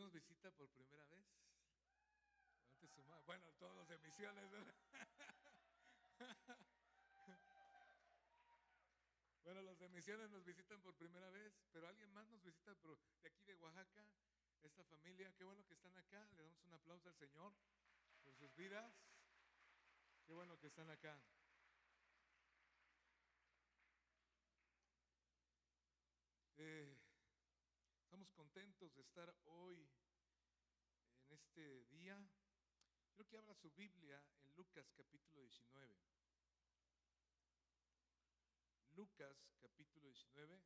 nos visita por primera vez? Bueno, todos los de misiones, ¿verdad? Bueno, los de misiones nos visitan por primera vez, pero alguien más nos visita de aquí de Oaxaca, esta familia. Qué bueno que están acá. Le damos un aplauso al Señor por sus vidas. Qué bueno que están acá. Estamos contentos de estar hoy en este día. Quiero que abra su Biblia en Lucas capítulo 19. Lucas capítulo 19.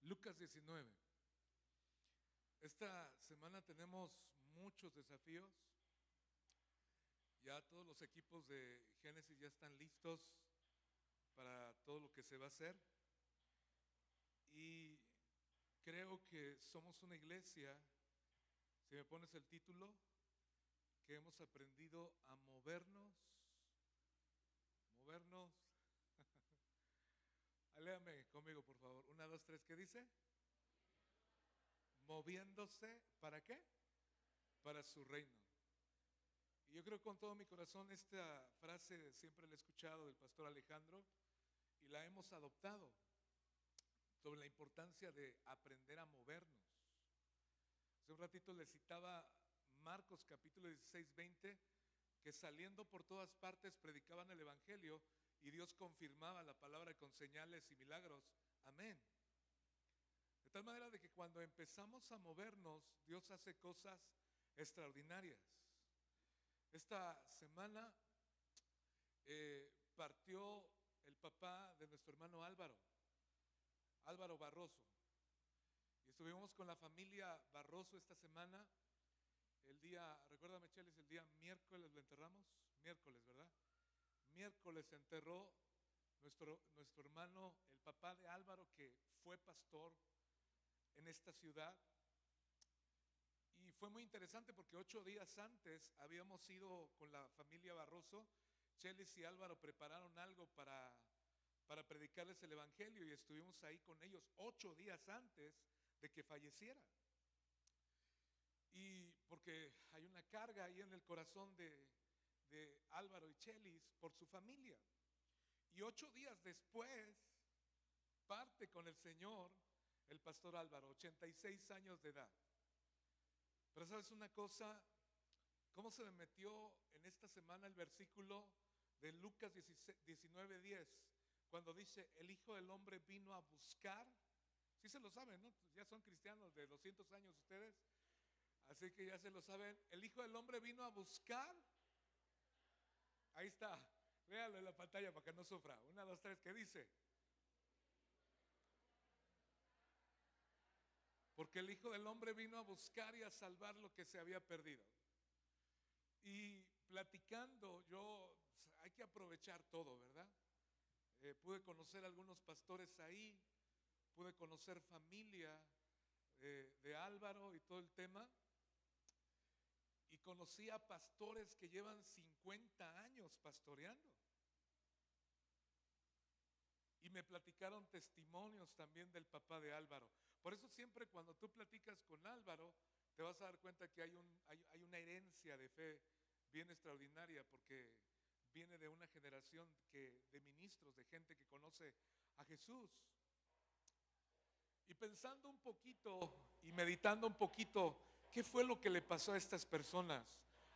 Lucas 19. Esta semana tenemos muchos desafíos. Ya todos los equipos de Génesis ya están listos para todo lo que se va a hacer. Y creo que somos una iglesia, si me pones el título, que hemos aprendido a movernos. Léame conmigo, por favor. 1, 2, 3, ¿qué dice? Moviéndose, ¿para qué? Para su reino. Y yo creo con todo mi corazón esta frase siempre la he escuchado del pastor Alejandro y la hemos adoptado sobre la importancia de aprender a movernos. Hace un ratito le citaba Marcos capítulo 16, 20, que saliendo por todas partes predicaban el evangelio y Dios confirmaba la palabra con señales y milagros. Amén. De tal manera de que cuando empezamos a movernos, Dios hace cosas extraordinarias. Esta semana partió el papá de nuestro hermano Álvaro Barroso. Y estuvimos con la familia Barroso esta semana. El día, recuérdame Chelis, el día miércoles lo enterramos. Miércoles, ¿verdad? Miércoles se enterró nuestro hermano, el papá de Álvaro, que fue pastor en esta ciudad. Y fue muy interesante porque 8 días antes habíamos ido con la familia Barroso. Chelis y Álvaro prepararon algo para predicarles el evangelio y estuvimos ahí con ellos 8 días antes de que falleciera. Y porque hay una carga ahí en el corazón de Álvaro y Chelis por su familia. Y 8 días después parte con el Señor el pastor Álvaro, 86 años de edad. Pero sabes una cosa, ¿cómo se me metió en esta semana el versículo de Lucas 19:10? Cuando dice, el Hijo del Hombre vino a buscar. Sí se lo saben, ¿no? Ya son cristianos de 200 años ustedes, así que ya se lo saben. El Hijo del Hombre vino a buscar. Ahí está, léalo en la pantalla para que no sufra. 1, 2, 3, ¿qué dice? Porque el Hijo del Hombre vino a buscar y a salvar lo que se había perdido. Y platicando, hay que aprovechar todo, ¿verdad? Pude conocer a algunos pastores ahí, pude conocer familia de Álvaro y todo el tema. Y conocí a pastores que llevan 50 años pastoreando. Y me platicaron testimonios también del papá de Álvaro. Por eso siempre cuando tú platicas con Álvaro, te vas a dar cuenta que hay una herencia de fe bien extraordinaria, porque viene de una generación de ministros, de gente que conoce a Jesús. Y pensando un poquito y meditando un poquito, ¿qué fue lo que le pasó a estas personas,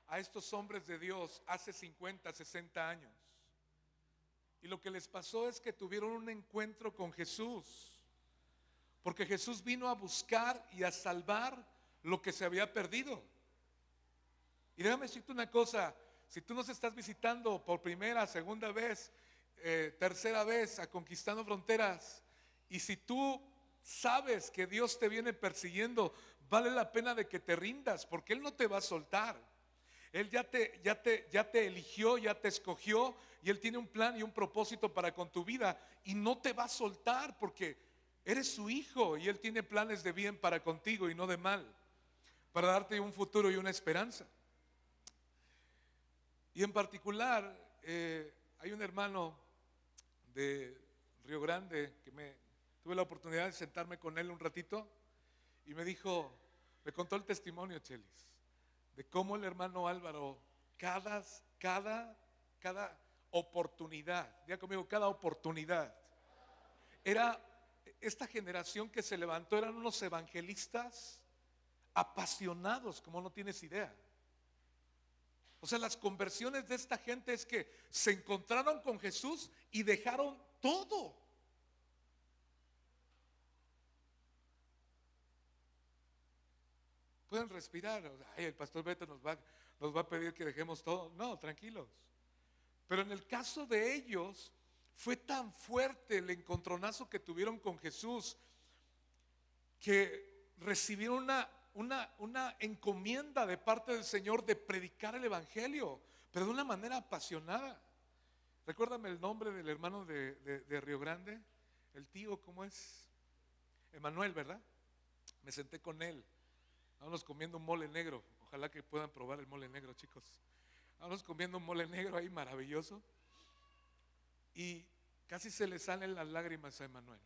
a estos hombres de Dios hace 50, 60 años? Y lo que les pasó es que tuvieron un encuentro con Jesús, porque Jesús vino a buscar y a salvar lo que se había perdido. Y déjame decirte una cosa, si tú nos estás visitando por primera, segunda vez, tercera vez a Conquistando Fronteras, y si tú sabes que Dios te viene persiguiendo, vale la pena de que te rindas, porque Él no te va a soltar. Él ya te eligió, ya te escogió, y Él tiene un plan y un propósito para con tu vida, y no te va a soltar porque eres su hijo y Él tiene planes de bien para contigo y no de mal, para darte un futuro y una esperanza. Y en particular, hay un hermano de Río Grande que tuve la oportunidad de sentarme con él un ratito y me dijo, me contó el testimonio, Chelis, de cómo el hermano Álvaro, cada oportunidad, diga conmigo, cada oportunidad, era esta generación que se levantó, eran unos evangelistas apasionados, como no tienes idea. O sea, las conversiones de esta gente es que se encontraron con Jesús y dejaron todo. Pueden respirar. Ay, el pastor Beto nos va a pedir que dejemos todo. No, tranquilos. Pero en el caso de ellos, fue tan fuerte el encontronazo que tuvieron con Jesús que recibieron una encomienda de parte del Señor de predicar el Evangelio, pero de una manera apasionada. Recuérdame el nombre del hermano de Río Grande, el tío, ¿cómo es? Emanuel, ¿verdad? Me senté con él, vámonos comiendo un mole negro. Ojalá que puedan probar el mole negro, chicos. Vámonos comiendo un mole negro ahí maravilloso. Y casi se le salen las lágrimas a Emanuel.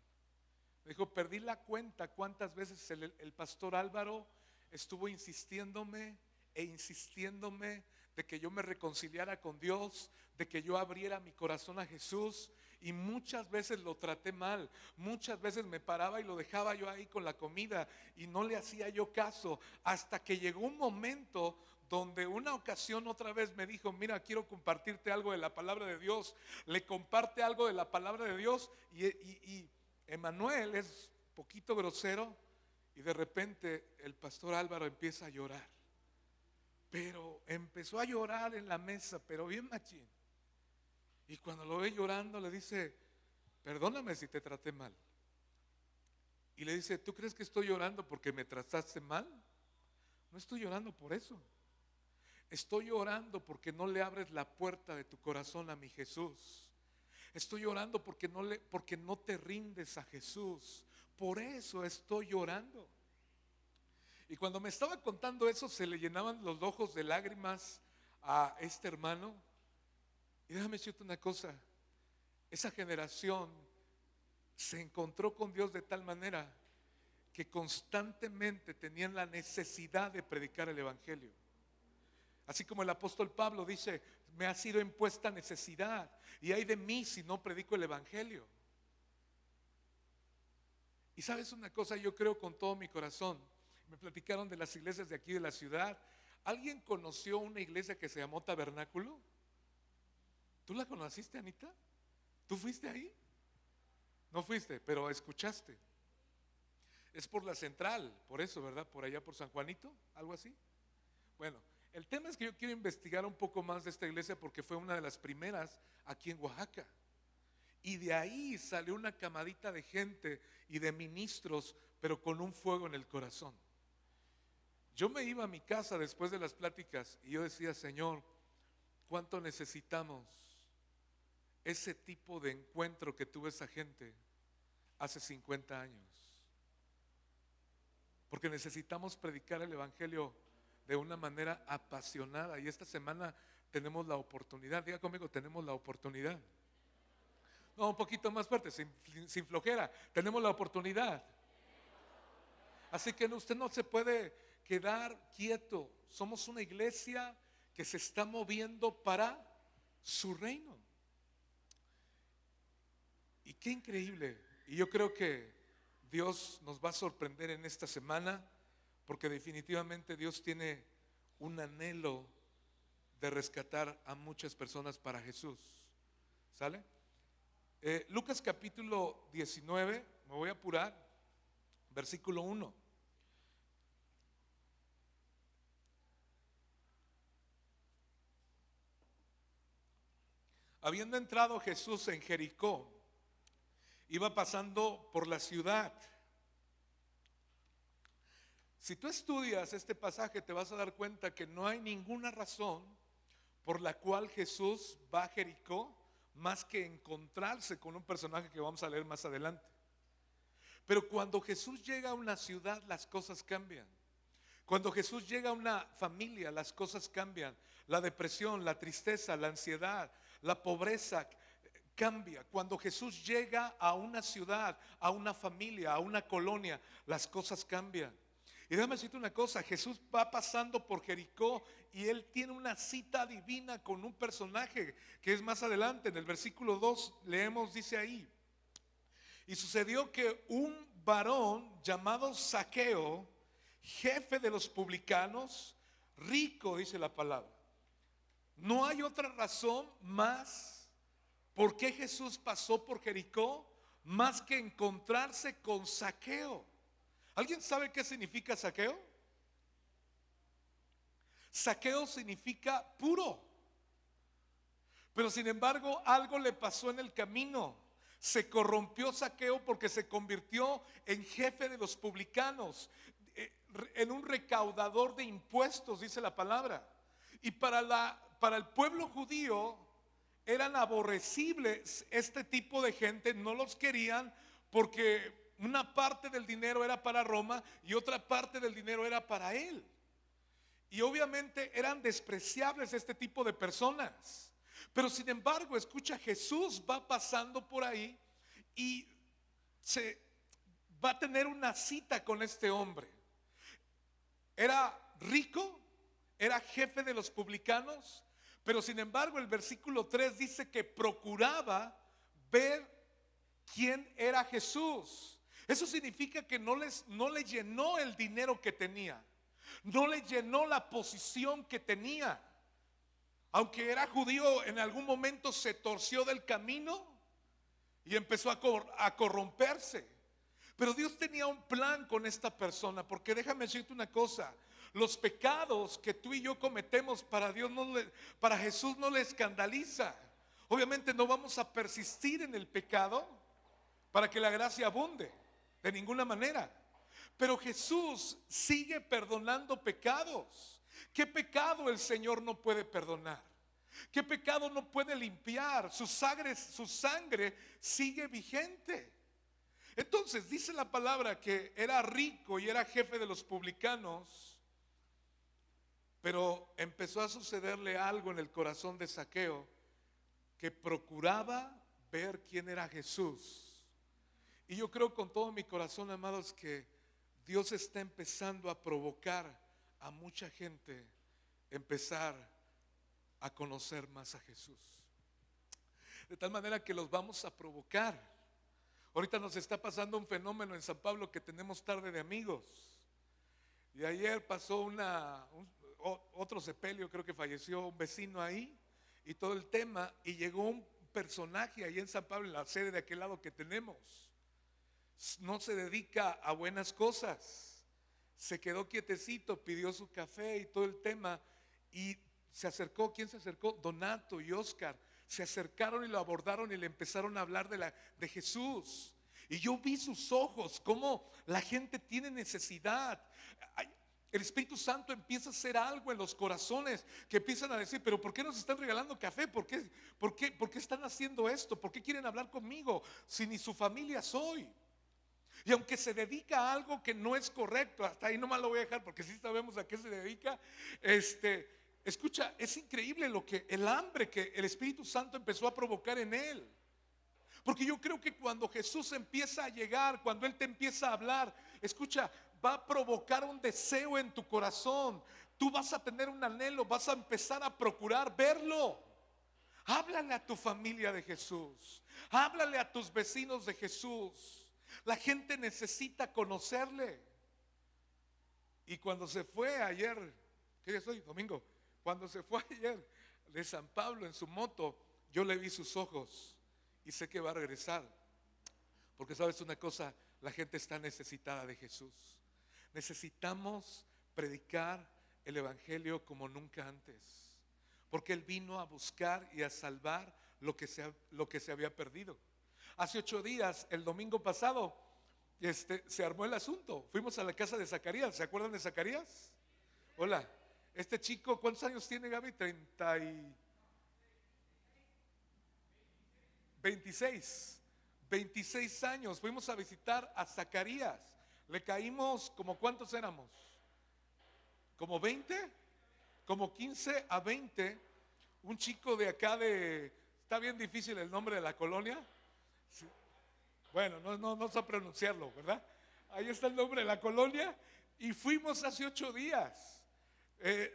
Me dijo, perdí la cuenta cuántas veces el pastor Álvaro estuvo insistiéndome de que yo me reconciliara con Dios, de que yo abriera mi corazón a Jesús, y muchas veces lo traté mal, muchas veces me paraba y lo dejaba yo ahí con la comida y no le hacía yo caso, hasta que llegó un momento donde una ocasión otra vez me dijo, mira, quiero compartirte algo de la palabra de Dios. Le comparte algo de la palabra de Dios y Emanuel es poquito grosero y de repente el pastor Álvaro empieza a llorar. Pero empezó a llorar en la mesa, pero bien machín. Y cuando lo ve llorando le dice, perdóname si te traté mal. Y le dice, ¿tú crees que estoy llorando porque me trataste mal? No estoy llorando por eso. Estoy llorando porque no le abres la puerta de tu corazón a mi Jesús. Estoy llorando porque no te rindes a Jesús. Por eso estoy llorando. Y cuando me estaba contando eso, se le llenaban los ojos de lágrimas a este hermano. Y déjame decirte una cosa, esa generación se encontró con Dios de tal manera que constantemente tenían la necesidad de predicar el Evangelio. Así como el apóstol Pablo dice, me ha sido impuesta necesidad y hay de mí si no predico el Evangelio. Y sabes una cosa, yo creo con todo mi corazón, me platicaron de las iglesias de aquí de la ciudad. ¿Alguien conoció una iglesia que se llamó Tabernáculo? ¿Tú la conociste, Anita? ¿Tú fuiste ahí? No fuiste, pero escuchaste. Es por la central, por eso, ¿verdad? Por allá por San Juanito, algo así. Bueno, el tema es que yo quiero investigar un poco más de esta iglesia porque fue una de las primeras aquí en Oaxaca. Y de ahí salió una camadita de gente y de ministros, pero con un fuego en el corazón. Yo me iba a mi casa después de las pláticas y yo decía, Señor, ¿cuánto necesitamos ese tipo de encuentro que tuvo esa gente hace 50 años? Porque necesitamos predicar el Evangelio de una manera apasionada. Y esta semana tenemos la oportunidad, diga conmigo, tenemos la oportunidad. No, un poquito más fuerte, sin flojera, tenemos la oportunidad. Así que usted no se puede quedar quieto. Somos una iglesia que se está moviendo para su reino. Y qué increíble. Y yo creo que Dios nos va a sorprender en esta semana, porque definitivamente Dios tiene un anhelo de rescatar a muchas personas para Jesús. ¿Sale? Lucas capítulo 19, me voy a apurar, versículo 1. Habiendo entrado Jesús en Jericó, iba pasando por la ciudad. Si tú estudias este pasaje, te vas a dar cuenta que no hay ninguna razón por la cual Jesús va a Jericó más que encontrarse con un personaje que vamos a leer más adelante. Pero cuando Jesús llega a una ciudad, las cosas cambian. Cuando Jesús llega a una familia, las cosas cambian. La depresión, la tristeza, la ansiedad, la pobreza cambia. Cuando Jesús llega a una ciudad, a una familia, a una colonia, las cosas cambian. Y déjame decirte una cosa, Jesús va pasando por Jericó y él tiene una cita divina con un personaje que es más adelante, en el versículo 2 leemos, dice ahí: y sucedió que un varón llamado Zaqueo, jefe de los publicanos, rico, dice la palabra. No hay otra razón más por qué Jesús pasó por Jericó más que encontrarse con Zaqueo. ¿Alguien sabe qué significa Zaqueo? Zaqueo significa puro. Pero sin embargo, algo le pasó en el camino. Se corrompió Zaqueo porque se convirtió en jefe de los publicanos, en un recaudador de impuestos, dice la palabra. Y para el pueblo judío eran aborrecibles este tipo de gente, no los querían porque una parte del dinero era para Roma y otra parte del dinero era para él. Y obviamente eran despreciables este tipo de personas. Pero sin embargo, escucha, Jesús va pasando por ahí y se va a tener una cita con este hombre. Era rico, era jefe de los publicanos, pero sin embargo el versículo 3 dice que procuraba ver quién era Jesús. Eso significa que no le llenó el dinero que tenía, no le llenó la posición que tenía. Aunque era judío, en algún momento se torció del camino y empezó a corromperse. Pero Dios tenía un plan con esta persona, porque déjame decirte una cosa: los pecados que tú y yo cometemos para Dios para Jesús no le escandaliza. Obviamente no vamos a persistir en el pecado para que la gracia abunde, de ninguna manera. Pero Jesús sigue perdonando pecados. ¿Qué pecado el Señor no puede perdonar? ¿Qué pecado no puede limpiar? Su sangre sigue vigente. Entonces dice la palabra que era rico y era jefe de los publicanos, pero empezó a sucederle algo en el corazón de Zaqueo, que procuraba ver quién era Jesús. Y yo creo con todo mi corazón, amados, que Dios está empezando a provocar a mucha gente empezar a conocer más a Jesús. De tal manera que los vamos a provocar. Ahorita nos está pasando un fenómeno en San Pablo que tenemos tarde de amigos. Y ayer pasó otro sepelio, creo que falleció un vecino ahí, y todo el tema, y llegó un personaje ahí en San Pablo, en la sede de aquel lado que tenemos. No se dedica a buenas cosas, se quedó quietecito, pidió su café y todo el tema, y se acercó. ¿Quién se acercó? Donato y Oscar se acercaron y lo abordaron y le empezaron a hablar de Jesús. Y yo vi sus ojos, cómo la gente tiene necesidad. El Espíritu Santo empieza a hacer algo en los corazones, que empiezan a decir: pero ¿por qué nos están regalando café? ¿Por qué están haciendo esto? ¿Por qué quieren hablar conmigo si ni su familia soy? Y aunque se dedica a algo que no es correcto, hasta ahí nomás lo voy a dejar, porque sí sabemos a qué se dedica. Escucha, es increíble el hambre que el Espíritu Santo empezó a provocar en él. Porque yo creo que cuando Jesús empieza a llegar, cuando Él te empieza a hablar, escucha, va a provocar un deseo en tu corazón. Tú vas a tener un anhelo, vas a empezar a procurar verlo. Háblale a tu familia de Jesús, háblale a tus vecinos de Jesús. La gente necesita conocerle. Y cuando se fue ayer, ¿qué día es hoy? Domingo. Cuando se fue ayer de San Pablo en su moto, yo le vi sus ojos y sé que va a regresar. Porque sabes una cosa, la gente está necesitada de Jesús. Necesitamos predicar el evangelio como nunca antes, porque Él vino a buscar y a salvar lo que se había perdido. Hace 8 días, el domingo pasado, se armó el asunto. Fuimos a la casa de Zacarías. ¿Se acuerdan de Zacarías? Hola. Este chico, ¿cuántos años tiene, Gaby? 26 años. Fuimos a visitar a Zacarías. Le caímos, ¿como cuántos éramos? ¿Como 20? Como 15 a 20. Un chico de acá está bien difícil el nombre de la colonia. Sí. Bueno, no sé pronunciarlo, ¿verdad? Ahí está el nombre de la colonia. Y fuimos hace 8 días.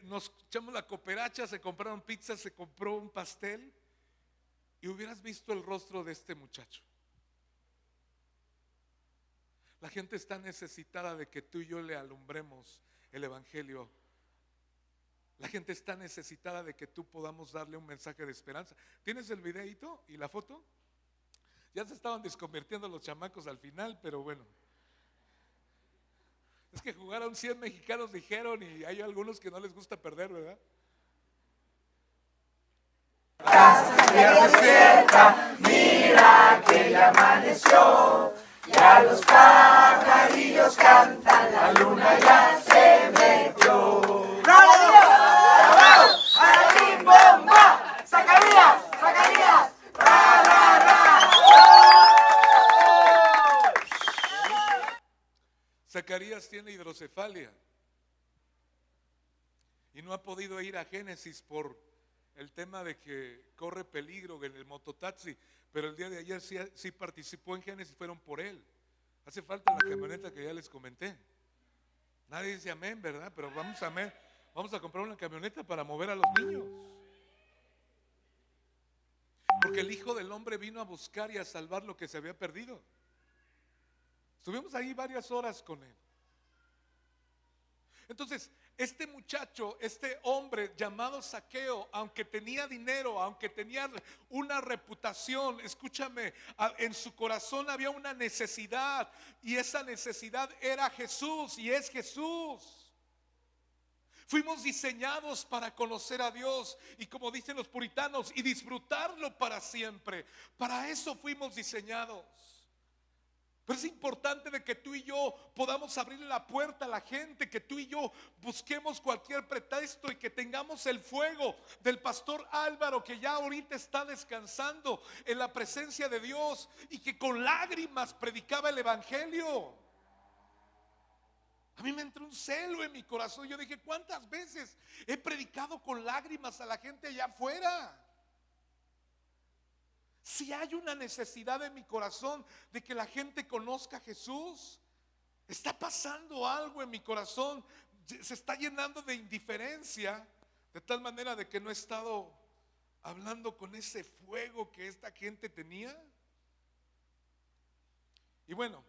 Nos echamos la cooperacha, se compraron pizzas, se compró un pastel. Y hubieras visto el rostro de este muchacho. La gente está necesitada de que tú y yo le alumbremos el evangelio. La gente está necesitada de que tú podamos darle un mensaje de esperanza. ¿Tienes el videíto y la foto? Ya se estaban desconvirtiendo los chamacos al final, pero bueno. Es que jugaron 100 mexicanos, dijeron, y hay algunos que no les gusta perder, ¿verdad? Ya se despierta, mira que ya amaneció, ya los pajarillos cantan, la luna ya se metió. ¡Bravo! ¡Anaquín bomba! ¡Zacarías! ¡Zacarías! ¡Ra, ra, ra! Zacarías tiene hidrocefalia y no ha podido ir a Génesis por el tema de que corre peligro en el mototaxi, pero el día de ayer sí participó en Génesis, fueron por él. Hace falta la camioneta que ya les comenté. Nadie dice amén, ¿verdad? Pero vamos a comprar una camioneta para mover a los niños. Porque el Hijo del Hombre vino a buscar y a salvar lo que se había perdido. Estuvimos ahí varias horas con él. Entonces, este muchacho, este hombre llamado Zaqueo, aunque tenía dinero, aunque tenía una reputación, escúchame, en su corazón había una necesidad, y esa necesidad era Jesús, y es Jesús. Fuimos diseñados para conocer a Dios y, como dicen los puritanos, y disfrutarlo para siempre. Para eso fuimos diseñados. Pero es importante de que tú y yo podamos abrirle la puerta a la gente, que tú y yo busquemos cualquier pretexto y que tengamos el fuego del pastor Álvaro, que ya ahorita está descansando en la presencia de Dios y que con lágrimas predicaba el evangelio. A mí me entró un celo en mi corazón. Yo dije, ¿cuántas veces he predicado con lágrimas a la gente allá afuera? Si hay una necesidad en mi corazón de que la gente conozca a Jesús, está pasando algo en mi corazón, se está llenando de indiferencia, de tal manera de que no he estado hablando con ese fuego que esta gente tenía. Y bueno,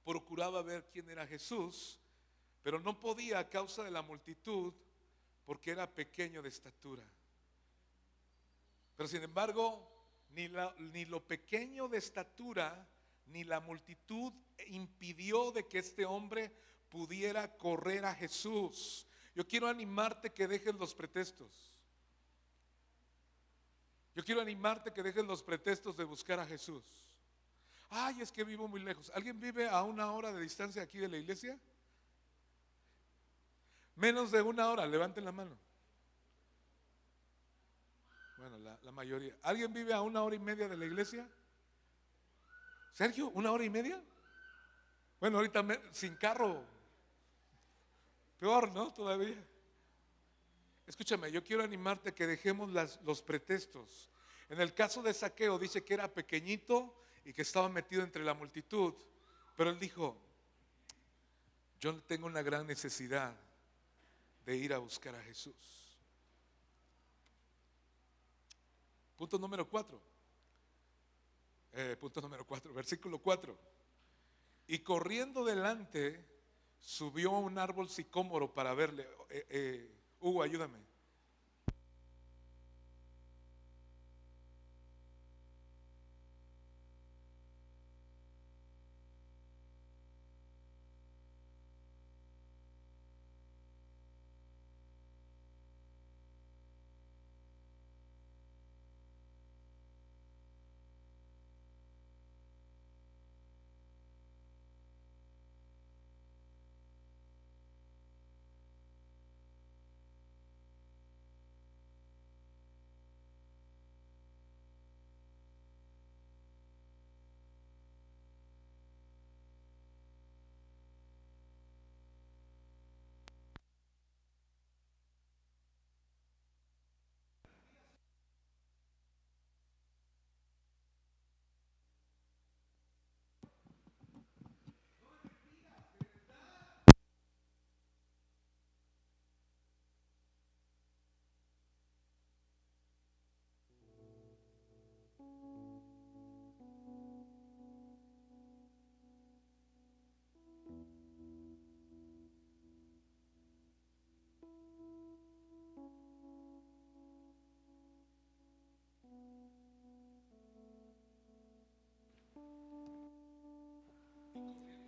procuraba ver quién era Jesús, pero no podía a causa de la multitud, porque era pequeño de estatura. Pero sin embargo, ni lo pequeño de estatura, ni la multitud impidió de que este hombre pudiera correr a Jesús. Yo quiero animarte que dejes los pretextos. Yo quiero animarte que dejes los pretextos de buscar a Jesús. Ay, es que vivo muy lejos. ¿Alguien vive a 1 hora de distancia aquí de la iglesia? Menos de 1 hora, levanten la mano. Bueno, la mayoría. ¿Alguien vive a 1 hora y media de la iglesia? Sergio, 1 hora y media. Bueno, ahorita sin carro, peor, ¿no? Todavía. Escúchame, yo quiero animarte a que dejemos los pretextos. En el caso de Zaqueo dice que era pequeñito y que estaba metido entre la multitud, pero él dijo, yo tengo una gran necesidad de ir a buscar a Jesús. Punto número 4, versículo 4. Y corriendo delante, subió a un árbol sicómoro para verle. Hugo, ayúdame.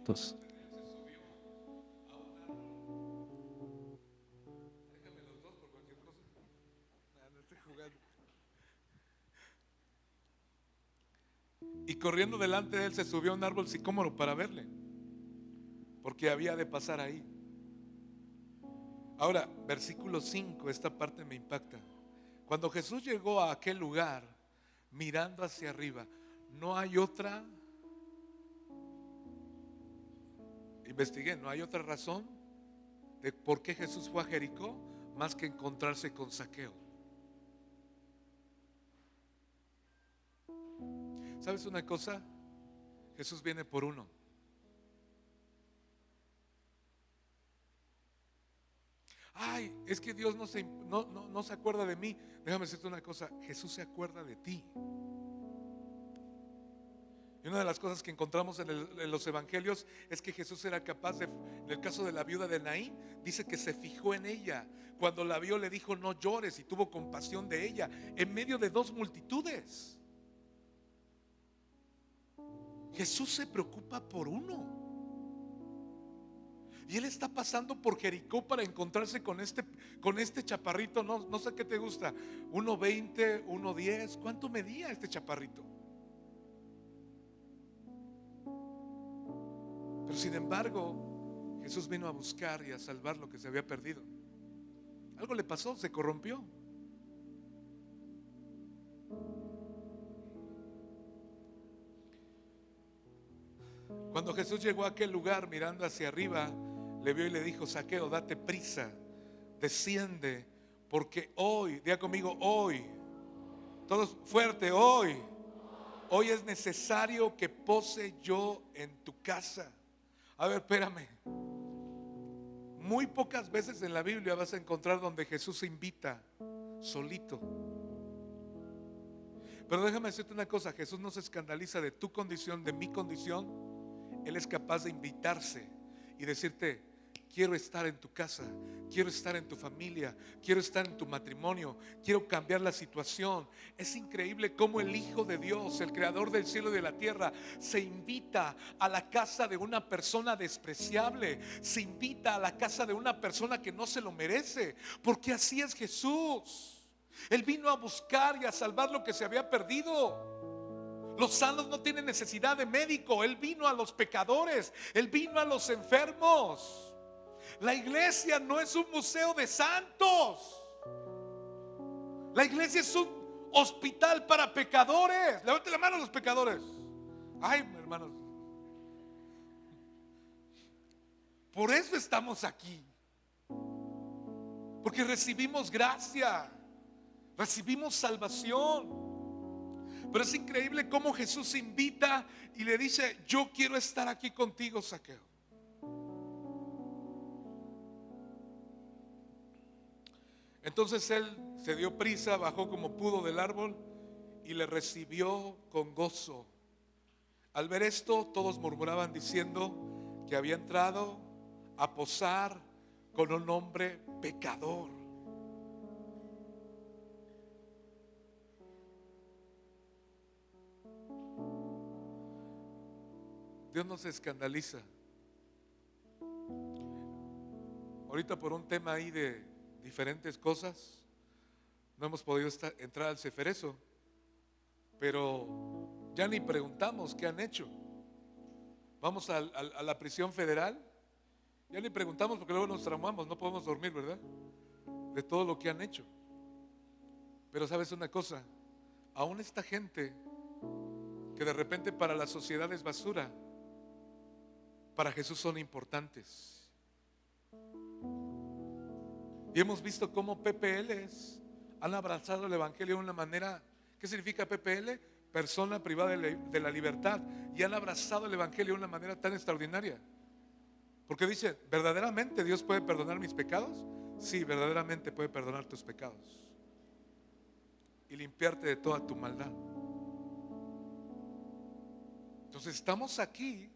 juntos. Y corriendo delante de él se subió a un árbol sicómoro para verle, porque había de pasar ahí. Ahora, versículo 5, esta parte me impacta. Cuando Jesús llegó a aquel lugar, mirando hacia arriba, no hay otra, investigué, no hay otra razón de por qué Jesús fue a Jericó más que encontrarse con Zaqueo. ¿Sabes una cosa? Jesús viene por uno. Ay, es que Dios no se acuerda de mí. Déjame decirte una cosa, Jesús se acuerda de ti. Y una de las cosas que encontramos en los evangelios es que Jesús era capaz de, en el caso de la viuda de Naín, dice que se fijó en ella. Cuando la vio le dijo no llores, y tuvo compasión de ella en medio de dos multitudes. Jesús se preocupa por uno. Y él está pasando por Jericó para encontrarse con este chaparrito. No sé qué te gusta, 1.20, 1.10. ¿Cuánto medía este chaparrito? Pero sin embargo, Jesús vino a buscar y a salvar lo que se había perdido. Algo le pasó, se corrompió. Cuando Jesús llegó a aquel lugar, mirando hacia arriba, le vio y le dijo: Zaqueo, date prisa, desciende, porque hoy, diga conmigo, hoy, todos fuerte, hoy es necesario que pose yo en tu casa. A ver, espérame. Muy pocas veces en la Biblia vas a encontrar donde Jesús se invita solito. Pero déjame decirte una cosa, Jesús no se escandaliza de tu condición, de mi condición. Él es capaz de invitarse y decirte: quiero estar en tu casa, quiero estar en tu familia, quiero estar en tu matrimonio, quiero cambiar la situación. Es increíble cómo el Hijo de Dios, el creador del cielo y de la tierra, se invita a la casa de una persona despreciable, se invita a la casa de una persona que no se lo merece, porque así es Jesús. Él vino a buscar y a salvar lo que se había perdido. Los sanos no tienen necesidad de médico. Él vino a los pecadores, Él vino a los enfermos. La iglesia no es un museo de santos. La iglesia es un hospital para pecadores. Levanten la mano los pecadores. Ay, hermanos, por eso estamos aquí, porque recibimos gracia, recibimos salvación. Pero es increíble cómo Jesús invita y le dice: yo quiero estar aquí contigo, Zaqueo. Entonces él se dio prisa, bajó como pudo del árbol y le recibió con gozo. Al ver esto, todos murmuraban diciendo que había entrado a posar con un hombre pecador. Dios no se escandaliza. Ahorita por un tema ahí de diferentes cosas no hemos podido entrar al ceferezo, pero ya ni preguntamos qué han hecho. Vamos a la prisión federal, ya ni preguntamos porque luego nos traumamos, no podemos dormir, ¿verdad? De todo lo que han hecho. Pero sabes una cosa, aún esta gente que de repente para la sociedad es basura, para Jesús son importantes. Y hemos visto cómo PPLs han abrazado el evangelio de una manera. ¿Qué significa PPL? Persona privada de la libertad. Y han abrazado el evangelio de una manera tan extraordinaria. Porque dice: ¿verdaderamente Dios puede perdonar mis pecados? Sí, verdaderamente puede perdonar tus pecados y limpiarte de toda tu maldad. Entonces estamos aquí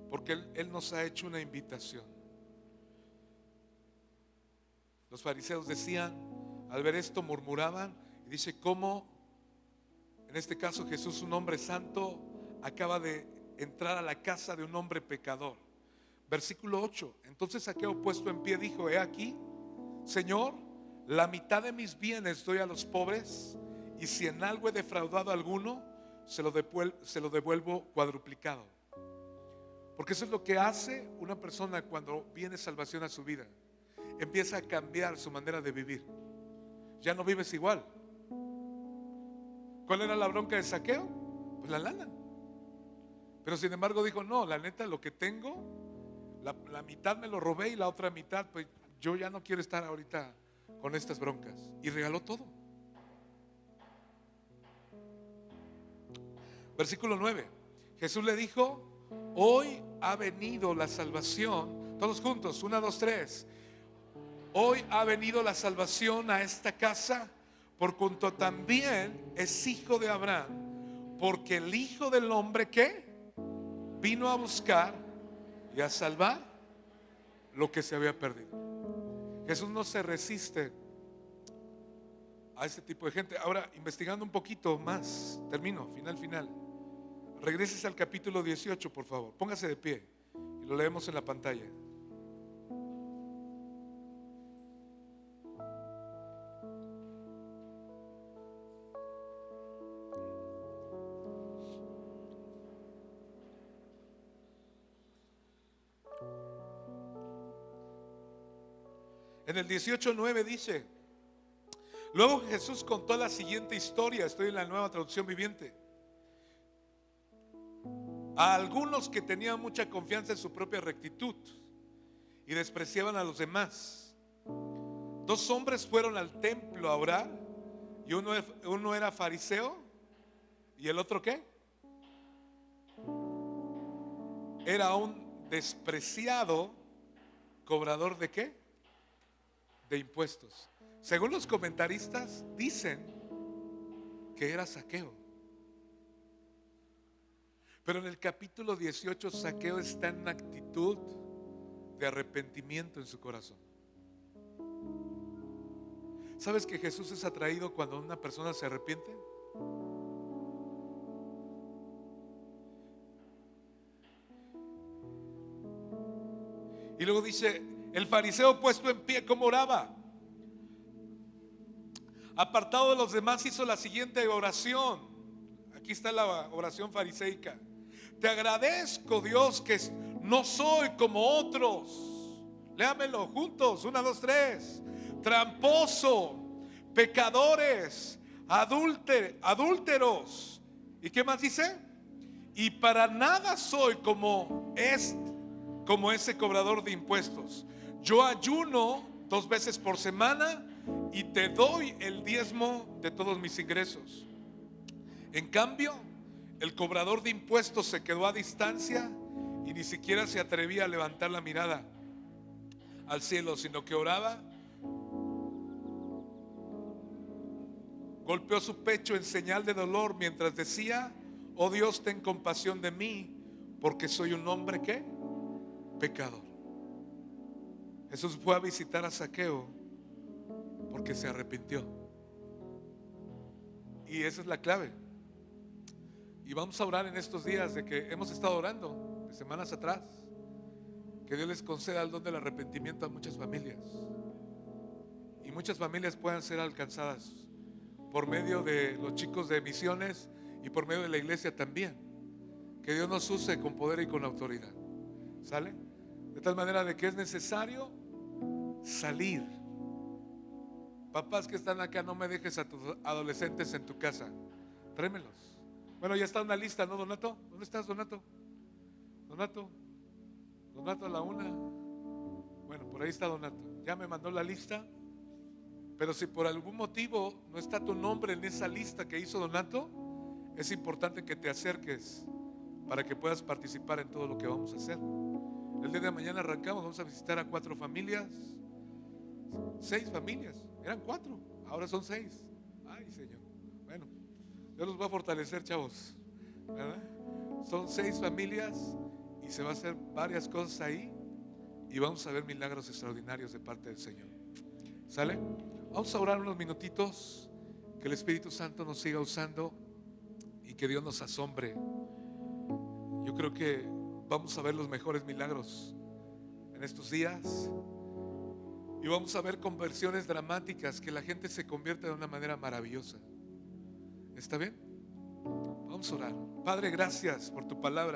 porque Él nos ha hecho una invitación. Los fariseos decían, al ver esto murmuraban, y dice: ¿cómo en este caso Jesús, un hombre santo, acaba de entrar a la casa de un hombre pecador. Versículo 8. Entonces Zaqueo, puesto en pie, dijo: he aquí, Señor, la mitad de mis bienes doy a los pobres, y si en algo he defraudado a alguno, se lo devuelvo cuadruplicado. Porque eso es lo que hace una persona cuando viene salvación a su vida. Empieza a cambiar su manera de vivir. Ya no vives igual. ¿Cuál era la bronca de Zaqueo? Pues la lana. Pero sin embargo dijo: no, la neta, lo que tengo, la mitad me lo robé, y la otra mitad, pues yo ya no quiero estar ahorita con estas broncas. Y regaló todo. Versículo 9. Jesús le dijo: hoy ha venido la salvación. Todos juntos, 1, 2, 3. Hoy ha venido la salvación a esta casa, por cuanto también es hijo de Abraham, porque el Hijo del Hombre, ¿qué? Vino a buscar y a salvar lo que se había perdido. Jesús no se resiste a este tipo de gente. Ahora, investigando un poquito más, termino, final. Regreses al capítulo 18, por favor. Póngase de pie y lo leemos en la pantalla. En el 18:9 dice: luego Jesús contó la siguiente historia. Estoy en la Nueva Traducción Viviente. A algunos que tenían mucha confianza en su propia rectitud y despreciaban a los demás. 2 hombres fueron al templo a orar, y uno era fariseo y el otro, ¿qué? Era un despreciado cobrador de ¿qué? De impuestos. Según los comentaristas, dicen que era Zaqueo. Pero en el capítulo 18, Zaqueo está en una actitud de arrepentimiento en su corazón. ¿Sabes que Jesús es atraído cuando una persona se arrepiente? Y luego dice: el fariseo, puesto en pie, ¿cómo oraba? Apartado de los demás, hizo la siguiente oración. Aquí está la oración fariseica: te agradezco, Dios, que no soy como otros. Léamelo juntos, 1, 2, 3. Tramposo, pecadores, adúlteros. ¿Y qué más dice? Y para nada soy como ese cobrador de impuestos. Yo ayuno 2 veces por semana y te doy el diezmo de todos mis ingresos. En cambio, el cobrador de impuestos se quedó a distancia y ni siquiera se atrevía a levantar la mirada al cielo, sino que oraba, golpeó su pecho en señal de dolor mientras decía: oh Dios, ten compasión de mí, porque soy un hombre, ¿qué? Pecador. Jesús fue a visitar a Zaqueo porque se arrepintió. Y esa es la clave. Y vamos a orar en estos días, de que hemos estado orando de semanas atrás, que Dios les conceda el don del arrepentimiento a muchas familias, y muchas familias puedan ser alcanzadas por medio de los chicos de misiones y por medio de la iglesia también. Que Dios nos use con poder y con autoridad. ¿Sale? De tal manera de que es necesario salir. Papás que están acá, no me dejes a tus adolescentes en tu casa, tráemelos. Bueno, ya está una lista, ¿no, Donato? ¿Dónde estás, Donato? Donato a la 1. Bueno, por ahí está Donato. Ya me mandó la lista. Pero si por algún motivo no está tu nombre en esa lista que hizo Donato, es importante que te acerques para que puedas participar en todo lo que vamos a hacer. El día de mañana arrancamos, vamos a visitar a 4 familias, 6 familias, eran 4, ahora son 6. Ay, Señor. Bueno, Dios los va a fortalecer, chavos, ¿verdad? Son 6 familias y se va a hacer varias cosas ahí, y vamos a ver milagros extraordinarios de parte del Señor. ¿Sale? Vamos a orar unos minutitos, que el Espíritu Santo nos siga usando y que Dios nos asombre. Yo creo que vamos a ver los mejores milagros en estos días. Y vamos a ver conversiones dramáticas, que la gente se convierta de una manera maravillosa. ¿Está bien? Vamos a orar. Padre, gracias por tu palabra.